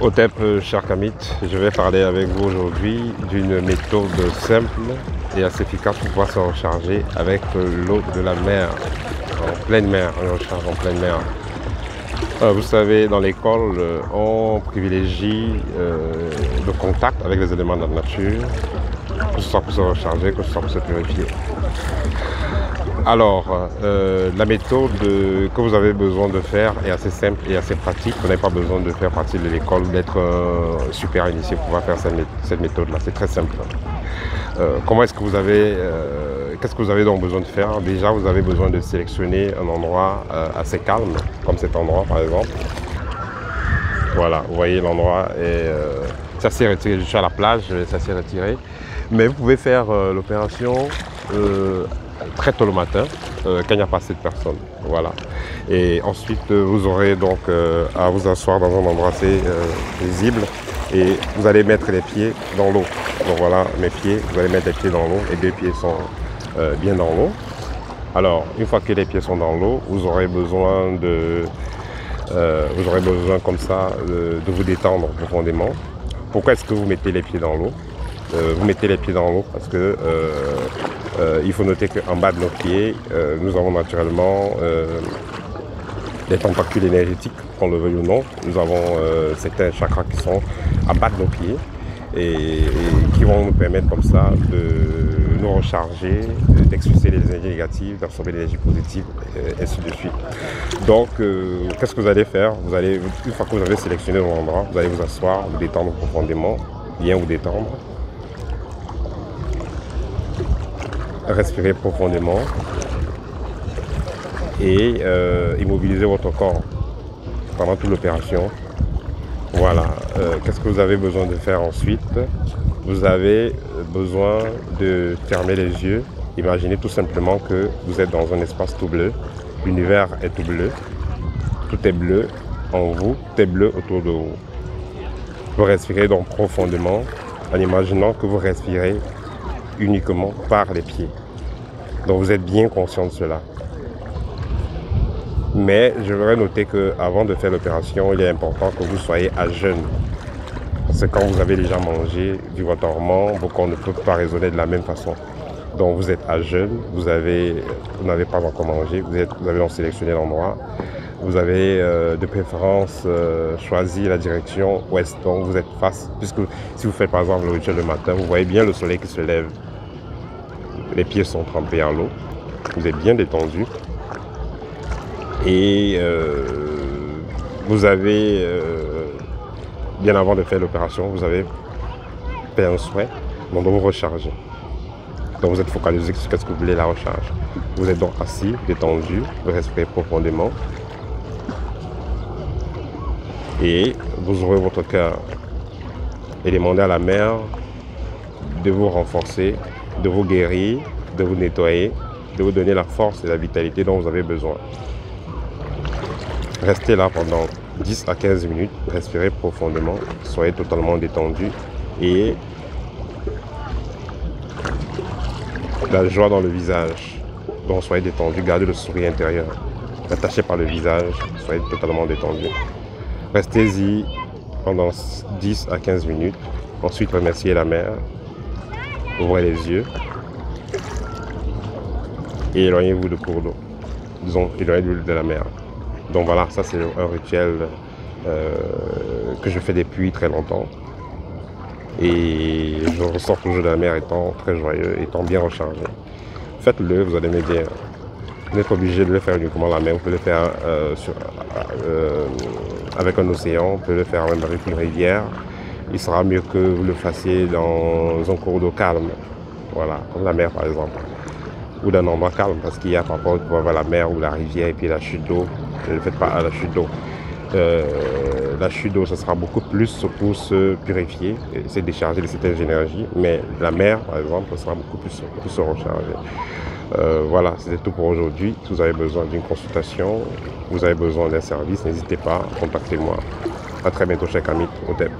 Otep, cher Kamit, je vais parler avec vous aujourd'hui d'une méthode simple et assez efficace pour pouvoir se recharger avec l'eau de la mer, en pleine mer, on recharge en pleine mer. Vous savez, dans l'école, on privilégie le contact avec les éléments de la nature, que ce soit pour se recharger, que ce soit pour se purifier. Alors, la méthode que vous avez besoin de faire est assez simple et assez pratique. Vous n'avez pas besoin de faire partie de l'école, d'être super initié pour pouvoir faire cette méthode-là. C'est très simple. Comment est-ce que vous avez... qu'est-ce que vous avez donc besoin de faire? Déjà, vous avez besoin de sélectionner un endroit assez calme, comme cet endroit par exemple. Voilà, vous voyez, l'endroit est assez retiré. Je suis à la plage, c'est assez retiré. Mais vous pouvez faire l'opération très tôt le matin, quand il n'y a pas assez de personnes. Voilà. Et ensuite, vous aurez donc à vous asseoir dans un endroit assez visible et vous allez mettre les pieds dans l'eau. Donc voilà, mes pieds, vous allez mettre les pieds dans l'eau. Les deux pieds sont bien dans l'eau. Alors, une fois que les pieds sont dans l'eau, vous aurez besoin comme ça de vous détendre profondément. Pourquoi est-ce que vous mettez les pieds dans l'eau? Vous mettez les pieds dans l'eau parce que il faut noter qu'en bas de nos pieds, nous avons naturellement des tentacules énergétiques, qu'on le veuille ou non. Nous avons certains chakras qui sont en bas de nos pieds et qui vont nous permettre comme ça de nous recharger, d'expulser les énergies négatives, d'absorber l'énergie positive, et ainsi de suite. Donc, qu'est-ce que vous allez faire? Vous allez, une fois que vous avez sélectionné votre endroit, vous allez vous asseoir, vous détendre profondément, bien vous détendre. Respirez profondément et immobiliser votre corps pendant toute l'opération. Voilà. Qu'est-ce que vous avez besoin de faire ensuite? Vous avez besoin de fermer les yeux. Imaginez tout simplement que vous êtes dans un espace tout bleu. L'univers est tout bleu. Tout est bleu en vous, tout est bleu autour de vous. Vous respirez donc profondément en imaginant que vous respirez uniquement par les pieds. Donc vous êtes bien conscient de cela. Mais je voudrais noter qu'avant de faire l'opération, il est important que vous soyez à jeûne. Parce que quand vous avez déjà mangé du dormant, vos corps ne peuvent pas raisonner de la même façon. Donc vous êtes à jeûne, vous n'avez pas encore mangé, vous avez donc sélectionné l'endroit. Vous avez de préférence choisi la direction ouest. Donc vous êtes face, puisque si vous faites par exemple le rituel le matin, vous voyez bien le soleil qui se lève. Les pieds sont trempés en l'eau, vous êtes bien détendu et vous avez, bien avant de faire l'opération, vous avez fait un souhait, donc de vous recharger. Donc vous êtes focalisé sur ce que vous voulez, la recharge. Vous êtes donc assis, détendu, vous respirez profondément et vous ouvrez votre cœur et demandez à la mer de vous renforcer, de vous guérir, de vous nettoyer, de vous donner la force et la vitalité dont vous avez besoin. Restez là pendant 10 à 15 minutes, respirez profondément, soyez totalement détendu et la joie dans le visage. Donc soyez détendu, gardez le sourire intérieur, attaché par le visage, soyez totalement détendu. Restez-y pendant 10 à 15 minutes, ensuite remerciez la mer, ouvrez les yeux et éloignez-vous de cours d'eau, disons éloignez-vous de la mer. Donc voilà, ça c'est un rituel que je fais depuis très longtemps et je ressors toujours de la mer étant très joyeux, étant bien rechargé. Faites-le, vous allez me dire, vous n'êtes pas obligé de le faire uniquement la mer, vous pouvez le faire avec un océan, vous pouvez le faire même avec une rivière. Il sera mieux que vous le fassiez dans un cours d'eau calme, voilà, comme la mer par exemple, ou d'un endroit calme, parce qu'il y a parfois vous pouvez avoir la mer ou la rivière et puis la chute d'eau. Ne le faites pas à la chute d'eau. La chute d'eau, ce sera beaucoup plus pour se purifier, c'est décharger de certaines énergies, mais la mer par exemple, ce sera beaucoup plus pour se recharger. Voilà, c'était tout pour aujourd'hui. Si vous avez besoin d'une consultation, vous avez besoin d'un service, n'hésitez pas, contactez-moi. À très bientôt, cher Kamit Otep.